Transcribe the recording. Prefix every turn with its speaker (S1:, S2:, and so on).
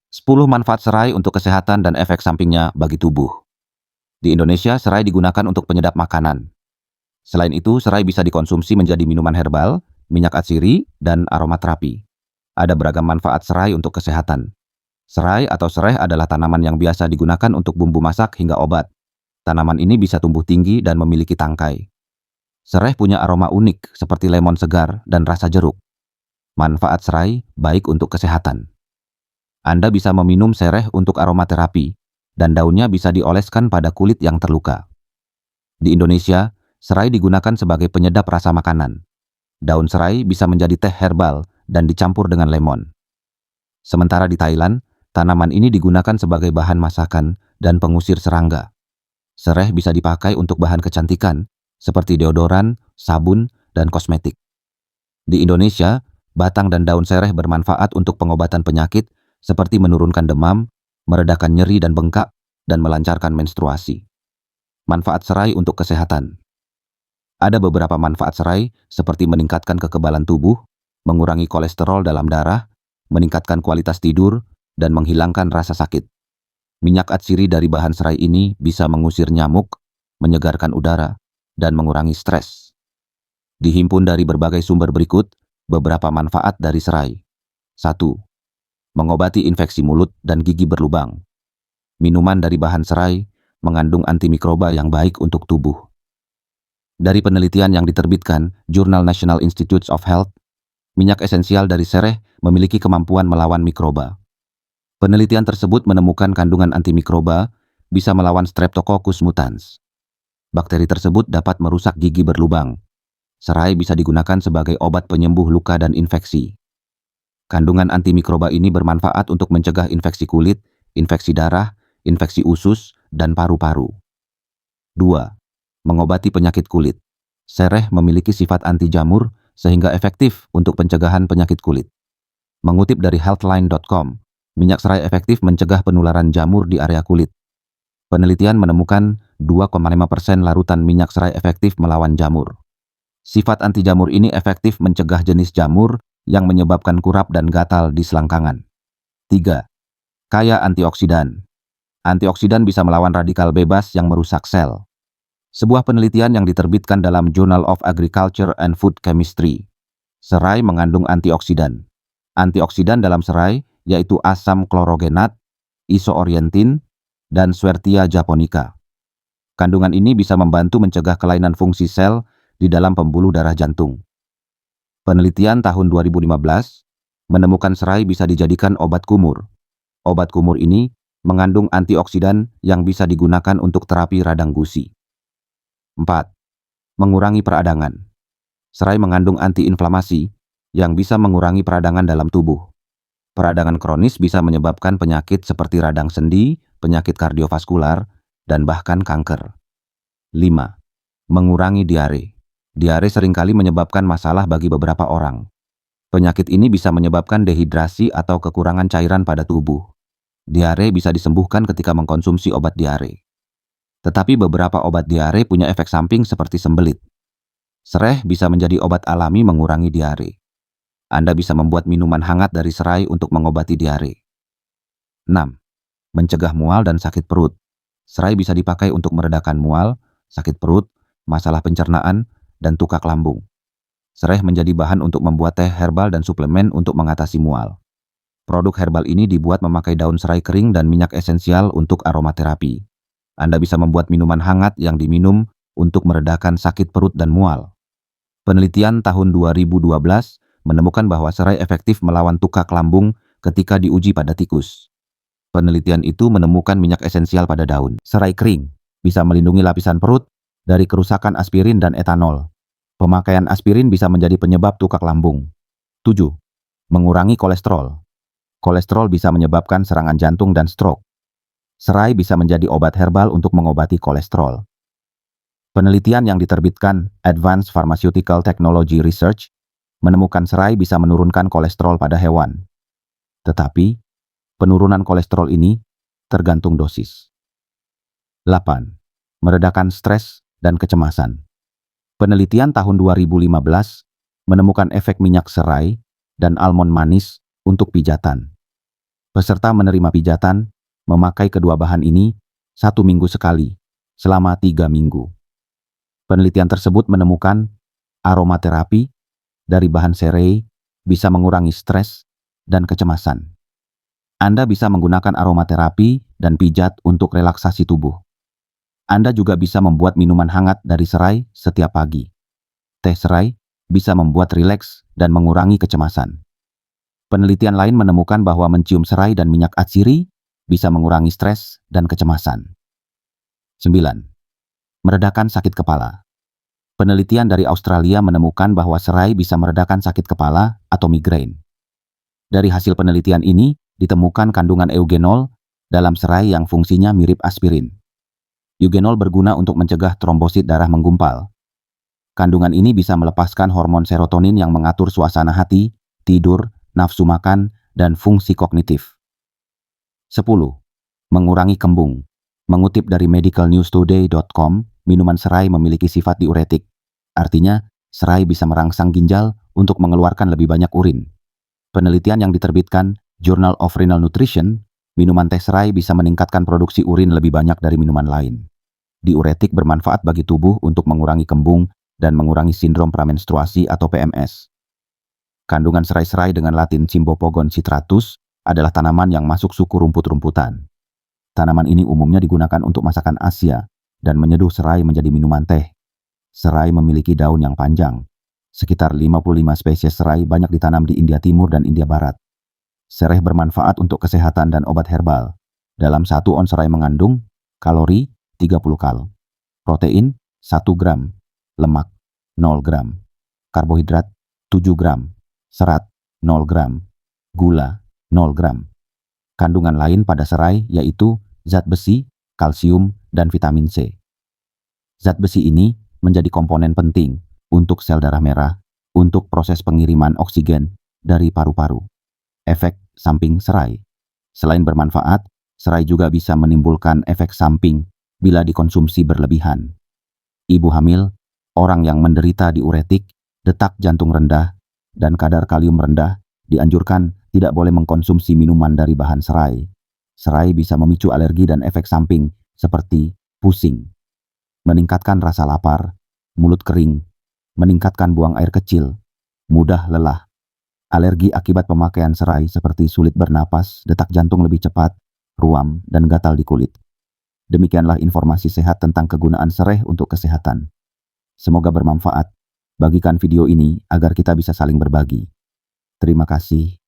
S1: 10 manfaat serai untuk kesehatan dan efek sampingnya bagi tubuh. Di Indonesia, serai digunakan untuk penyedap makanan. Selain itu, serai bisa dikonsumsi menjadi minuman herbal, minyak atsiri, dan aromaterapi. Ada beragam manfaat serai untuk kesehatan. Serai atau sereh adalah tanaman yang biasa digunakan untuk bumbu masak hingga obat. Tanaman ini bisa tumbuh tinggi dan memiliki tangkai. Sereh punya aroma unik seperti lemon segar dan rasa jeruk. Manfaat serai baik untuk kesehatan. Anda bisa meminum sereh untuk aromaterapi, dan daunnya bisa dioleskan pada kulit yang terluka. Di Indonesia, serai digunakan sebagai penyedap rasa makanan. Daun serai bisa menjadi teh herbal dan dicampur dengan lemon. Sementara di Thailand, tanaman ini digunakan sebagai bahan masakan dan pengusir serangga. Sereh bisa dipakai untuk bahan kecantikan, seperti deodoran, sabun, dan kosmetik. Di Indonesia, batang dan daun sereh bermanfaat untuk pengobatan penyakit seperti menurunkan demam, meredakan nyeri dan bengkak, dan melancarkan menstruasi. Manfaat serai untuk kesehatan. Ada beberapa manfaat serai seperti meningkatkan kekebalan tubuh, mengurangi kolesterol dalam darah, meningkatkan kualitas tidur, dan menghilangkan rasa sakit. Minyak atsiri dari bahan serai ini bisa mengusir nyamuk, menyegarkan udara, dan mengurangi stres. Dihimpun dari berbagai sumber berikut, beberapa manfaat dari serai. 1. Mengobati infeksi mulut dan gigi berlubang. Minuman dari bahan serai mengandung antimikroba yang baik untuk tubuh. Dari penelitian yang diterbitkan Jurnal National Institutes of Health, minyak esensial dari sereh memiliki kemampuan melawan mikroba. Penelitian tersebut menemukan kandungan antimikroba bisa melawan Streptococcus mutans. Bakteri tersebut dapat merusak gigi berlubang. Serai bisa digunakan sebagai obat penyembuh luka dan infeksi. Kandungan antimikroba ini bermanfaat untuk mencegah infeksi kulit, infeksi darah, infeksi usus, dan paru-paru. 2. Mengobati penyakit kulit. Sereh memiliki sifat anti jamur sehingga efektif untuk pencegahan penyakit kulit. Mengutip dari healthline.com, minyak serai efektif mencegah penularan jamur di area kulit. Penelitian menemukan 2,5% larutan minyak serai efektif melawan jamur. Sifat anti jamur ini efektif mencegah jenis jamur yang menyebabkan kurap dan gatal di selangkangan. 3. Kaya antioksidan. Antioksidan bisa melawan radikal bebas yang merusak sel. Sebuah penelitian yang diterbitkan dalam Journal of Agriculture and Food Chemistry. Serai mengandung antioksidan. Antioksidan dalam serai yaitu asam klorogenat, isoorientin, dan Schwertia japonica. Kandungan ini bisa membantu mencegah kelainan fungsi sel di dalam pembuluh darah jantung. Penelitian tahun 2015 menemukan serai bisa dijadikan obat kumur. Obat kumur ini mengandung antioksidan yang bisa digunakan untuk terapi radang gusi. 4. Mengurangi peradangan. Serai mengandung antiinflamasi yang bisa mengurangi peradangan dalam tubuh. Peradangan kronis bisa menyebabkan penyakit seperti radang sendi, penyakit kardiovaskular, dan bahkan kanker. 5. Mengurangi diare. Diare seringkali menyebabkan masalah bagi beberapa orang. Penyakit ini bisa menyebabkan dehidrasi atau kekurangan cairan pada tubuh. Diare bisa disembuhkan ketika mengkonsumsi obat diare. Tetapi beberapa obat diare punya efek samping seperti sembelit. Sereh bisa menjadi obat alami mengurangi diare. Anda bisa membuat minuman hangat dari serai untuk mengobati diare. 6. Mencegah mual dan sakit perut. Serai bisa dipakai untuk meredakan mual, sakit perut, masalah pencernaan, dan tukak lambung. Serai menjadi bahan untuk membuat teh herbal dan suplemen untuk mengatasi mual. Produk herbal ini dibuat memakai daun serai kering dan minyak esensial untuk aromaterapi. Anda bisa membuat minuman hangat yang diminum untuk meredakan sakit perut dan mual. Penelitian tahun 2012 menemukan bahwa serai efektif melawan tukak lambung ketika diuji pada tikus. Penelitian itu menemukan minyak esensial pada daun serai kering bisa melindungi lapisan perut dari kerusakan aspirin dan etanol. Pemakaian aspirin bisa menjadi penyebab tukak lambung. 7. Mengurangi kolesterol. Kolesterol bisa menyebabkan serangan jantung dan stroke. Serai bisa menjadi obat herbal untuk mengobati kolesterol. Penelitian yang diterbitkan Advanced Pharmaceutical Technology Research menemukan serai bisa menurunkan kolesterol pada hewan. Tetapi, penurunan kolesterol ini tergantung dosis. 8. Meredakan stres dan kecemasan. Penelitian tahun 2015 menemukan efek minyak serai dan almond manis untuk pijatan. Peserta menerima pijatan memakai kedua bahan ini 1 minggu sekali selama 3 minggu. Penelitian tersebut menemukan aromaterapi dari bahan serai bisa mengurangi stres dan kecemasan. Anda bisa menggunakan aromaterapi dan pijat untuk relaksasi tubuh. Anda juga bisa membuat minuman hangat dari serai setiap pagi. Teh serai bisa membuat rileks dan mengurangi kecemasan. Penelitian lain menemukan bahwa mencium serai dan minyak atsiri bisa mengurangi stres dan kecemasan. 9. Meredakan sakit kepala. Penelitian dari Australia menemukan bahwa serai bisa meredakan sakit kepala atau migrain. Dari hasil penelitian ini, ditemukan kandungan eugenol dalam serai yang fungsinya mirip aspirin. Eugenol berguna untuk mencegah trombosit darah menggumpal. Kandungan ini bisa melepaskan hormon serotonin yang mengatur suasana hati, tidur, nafsu makan, dan fungsi kognitif. 10. Mengurangi kembung. Mengutip dari medicalnewstoday.com, minuman serai memiliki sifat diuretik. Artinya, serai bisa merangsang ginjal untuk mengeluarkan lebih banyak urin. Penelitian yang diterbitkan Journal of Renal Nutrition, minuman teh serai bisa meningkatkan produksi urin lebih banyak dari minuman lain. Diuretik bermanfaat bagi tubuh untuk mengurangi kembung dan mengurangi sindrom pramenstruasi atau PMS. Kandungan serai-serai dengan Latin Cymbopogon citratus adalah tanaman yang masuk suku rumput-rumputan. Tanaman ini umumnya digunakan untuk masakan Asia dan menyeduh serai menjadi minuman teh. Serai memiliki daun yang panjang. Sekitar 55 spesies serai banyak ditanam di India Timur dan India Barat. Serai bermanfaat untuk kesehatan dan obat herbal. Dalam 1 ons serai mengandung kalori 30 kal, protein 1 gram, lemak 0 gram, karbohidrat 7 gram, serat 0 gram, gula 0 gram. Kandungan lain pada serai yaitu zat besi, kalsium, dan vitamin C. Zat besi ini menjadi komponen penting untuk sel darah merah untuk proses pengiriman oksigen dari paru-paru. Efek samping serai. Selain bermanfaat, serai juga bisa menimbulkan efek samping bila dikonsumsi berlebihan. Ibu hamil, orang yang menderita diuretik, detak jantung rendah, dan kadar kalium rendah, dianjurkan tidak boleh mengkonsumsi minuman dari bahan serai. Serai bisa memicu alergi dan efek samping seperti pusing, meningkatkan rasa lapar, mulut kering, meningkatkan buang air kecil, mudah lelah. Alergi akibat pemakaian serai seperti sulit bernapas, detak jantung lebih cepat, ruam, dan gatal di kulit. Demikianlah informasi sehat tentang kegunaan serai untuk kesehatan. Semoga bermanfaat. Bagikan video ini agar kita bisa saling berbagi. Terima kasih.